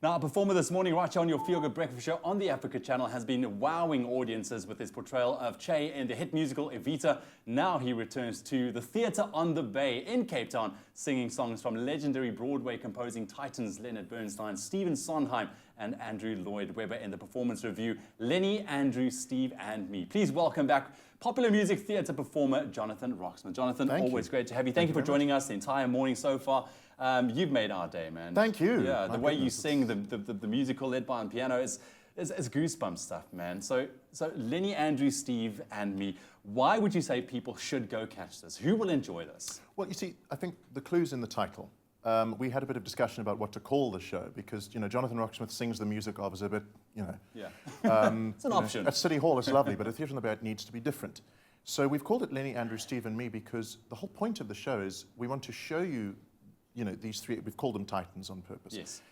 Now, our performer this morning, right here on your Feel Good Breakfast Show on the Africa Channel, has been wowing audiences with his portrayal of Che in the hit musical Evita. Now he returns to the theatre on the Bay in Cape Town, singing songs from legendary Broadway composing titans Leonard Bernstein, Stephen Sondheim, and Andrew Lloyd Webber in the performance review, Lenny, Andrew, Steve, and me. Please welcome back popular music theatre performer Jonathan Roxmouth. Jonathan, always great to have you. Thank you for joining us the entire morning so far. You've made our day, man. Thank you. Yeah, the way you sing, the musical led by on piano is goosebump stuff, man. So Lenny, Andrew, Steve, and me, why would you say people should go catch this? Who will enjoy this? Well, you see, I think the clue's in the title. We had a bit of discussion about what to call the show because, you know, Jonathan Roxmouth sings the music of is a bit, you know. Yeah. It's an option. At City Hall, it's lovely, but at Theatre on the Bay, it needs to be different. So we've called it Lenny, Andrew, Steve, and me because the whole point of the show is we want to show you, you know, these three, we've called them titans on purpose. Yes.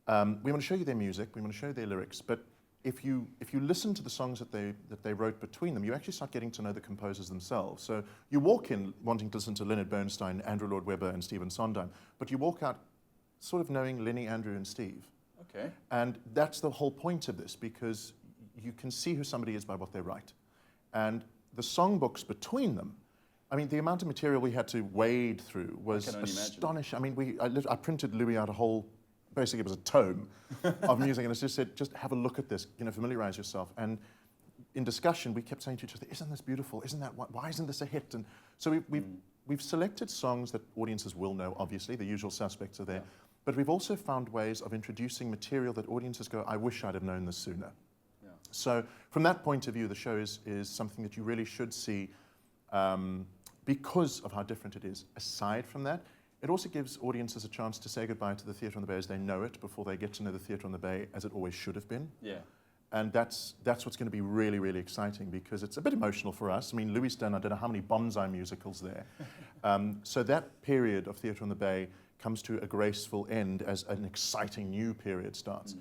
We want to show you their music, we want to show you their lyrics, but if you listen to the songs that they wrote between them, you actually start getting to know the composers themselves. So you walk in wanting to listen to Leonard Bernstein, Andrew Lloyd Webber, and Stephen Sondheim, but you walk out sort of knowing Lenny, Andrew, and Steve. Okay. And that's the whole point of this, because you can see who somebody is by what they write. And the songbooks between them, I mean, the amount of material we had to wade through was astonishing. I mean, I printed Louis out a whole, basically it was a tome of music, and it just said, just have a look at this, you know, familiarize yourself. And in discussion, we kept saying to each other, isn't this beautiful? Isn't that, why isn't this a hit? And so we've selected songs that audiences will know, obviously, the usual suspects are there, yeah. But we've also found ways of introducing material that audiences go, I wish I'd have known this sooner. Yeah. So from that point of view, the show is something that you really should see because of how different it is. Aside from that, it also gives audiences a chance to say goodbye to the Theatre on the Bay as they know it before they get to know the Theatre on the Bay as it always should have been. Yeah. And that's what's going to be really, really exciting because it's a bit emotional for us. I mean, Louis done, I don't know how many bonsai musicals there. So that period of Theatre on the Bay comes to a graceful end as an exciting new period starts.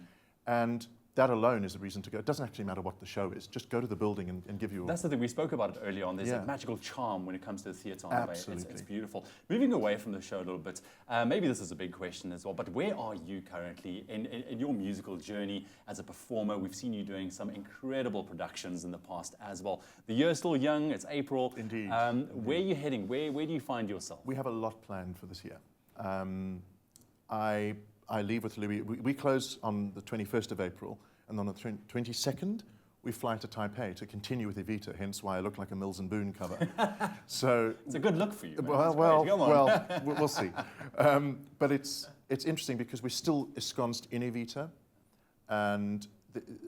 And that alone is a reason to go. It doesn't actually matter what the show is. Just go to the building and give you... That's the thing. We spoke about it earlier on. There's a magical charm when it comes to the theatre on the Bay. It's beautiful. Moving away from the show a little bit, maybe this is a big question as well, but where are you currently in your musical journey as a performer? We've seen you doing some incredible productions in the past as well. The year's still young. It's April. Indeed. Where are you heading? Where do you find yourself? We have a lot planned for this year. I leave with Louis. We close on the 21st of April, and on the 22nd, we fly to Taipei to continue with Evita, hence why I look like a Mills and Boon cover. So it's a good look for you, man. Well, we'll see. But it's interesting because we're still ensconced in Evita, and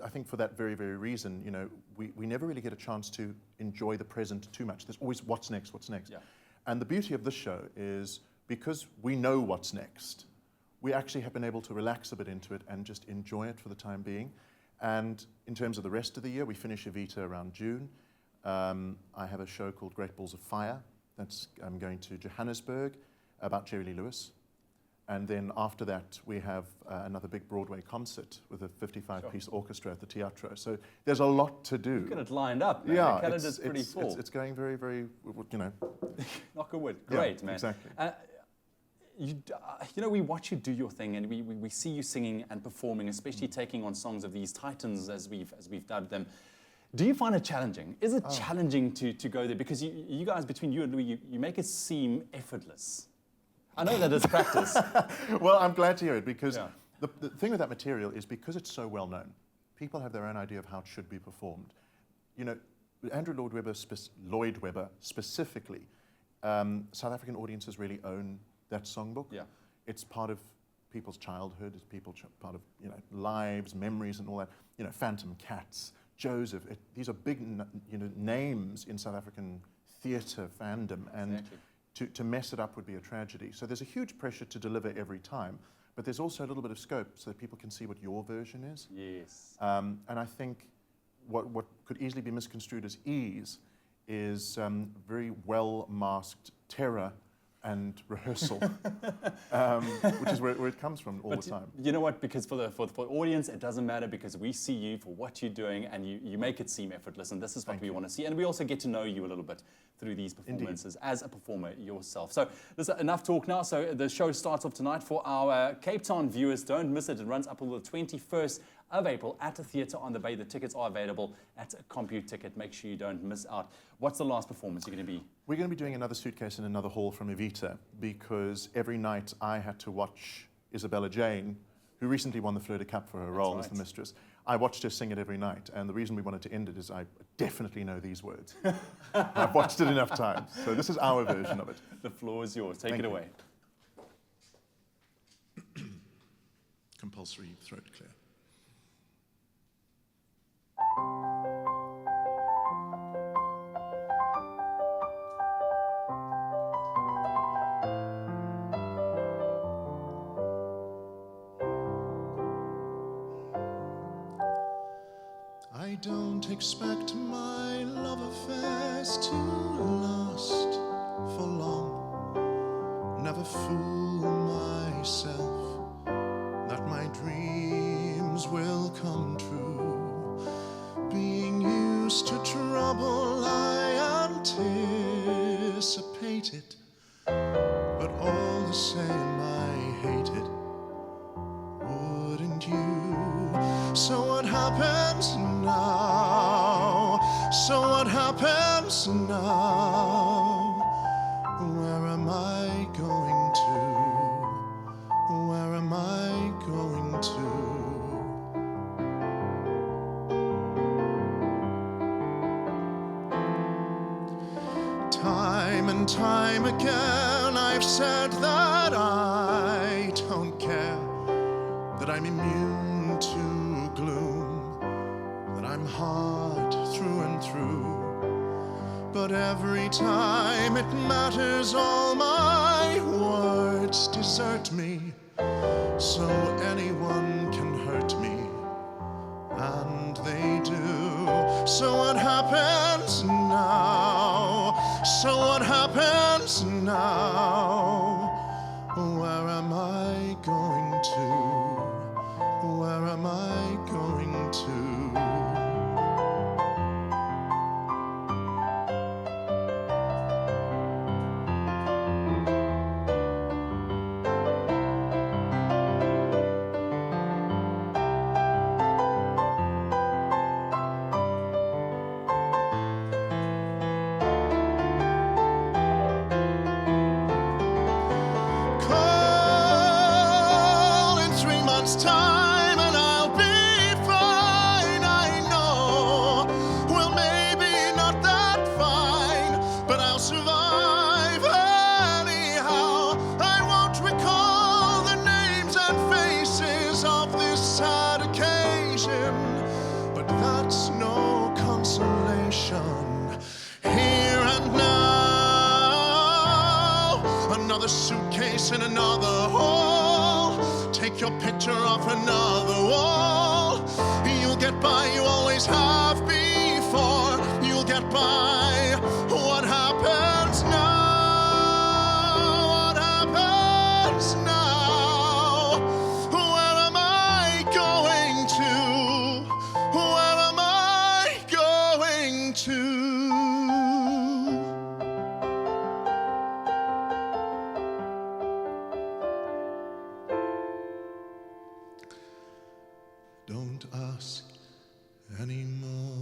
I think for that very, very reason, you know, we never really get a chance to enjoy the present too much. There's always what's next, what's next. Yeah. And the beauty of this show is because we know what's next, we actually have been able to relax a bit into it and just enjoy it for the time being. And in terms of the rest of the year, we finish Evita around June. I have a show called Great Balls of Fire. I'm going to Johannesburg about Jerry Lee Lewis. And then after that, we have another big Broadway concert with a 55-piece orchestra at the Teatro. So there's a lot to do. You've got it lined up, man. Yeah, the calendar's pretty full. It's going very, very, you know. Knock on wood. Great, yeah, man. Exactly. You know, we watch you do your thing, and we see you singing and performing, especially taking on songs of these titans, as we've dubbed them. Do you find it challenging? Is it challenging to go there? Because you guys, between you and Louis, you make it seem effortless. I know that it's practice. Well, I'm glad to hear it, because the thing with that material is because it's so well known, people have their own idea of how it should be performed. You know, Andrew Lloyd Webber specifically, South African audiences really own that songbook. Yeah. It's part of people's childhood, it's part of, you know, lives, memories and all that. You know, Phantom Cats, Joseph, these are big, you know, names in South African theatre fandom, and to mess it up would be a tragedy. So there's a huge pressure to deliver every time, but there's also a little bit of scope so that people can see what your version is. Yes. And I think what could easily be misconstrued as ease is very well-masked terror and rehearsal, which is where it comes from all the time. You know what? Because for the audience, it doesn't matter because we see you for what you're doing and you make it seem effortless, and this is what we want to see. And we also get to know you a little bit through these performances as a performer yourself. So there's enough talk now. So the show starts off tonight. For our Cape Town viewers, don't miss it. It runs up until the 21st of April at the Theatre on the Bay. The tickets are available at CompuTicket. Make sure you don't miss out. What's the last performance you're going to be? We're going to be doing another Suitcase in another hall from Evita, because every night I had to watch Isabella Jane, who recently won the Fleur de Cap for her role as the mistress. I watched her sing it every night, and the reason we wanted to end it is I definitely know these words. I've watched it enough times. So this is our version of it. The floor is yours. Take it away. Compulsory throat clear. I don't expect my love affairs to last for long. Never fool myself that my dreams will come true. Being used to trouble, I anticipate it, but all the same I hate it. Wouldn't you? So what happens now? So what happens now? Where am I going to? Where am I going to? Time and time again I've said that I don't care, that I'm immune to gloom, that I'm hard through and through. But every time it matters, all my words desert me. So anyone can hurt me, and they do. So what happens now? So what happens now? Where am I going to? Where am I going to? Time and I'll be fine, I know. Well, maybe not that fine, but I'll survive anyhow. I won't recall the names and faces of this sad occasion, but that's no consolation. Here and now, another suitcase in another hole. Take your picture off another wall. You'll get by, you always have before. You'll get by. What happens now? What happens now? Where am I going to? Where am I going to? Don't ask anymore.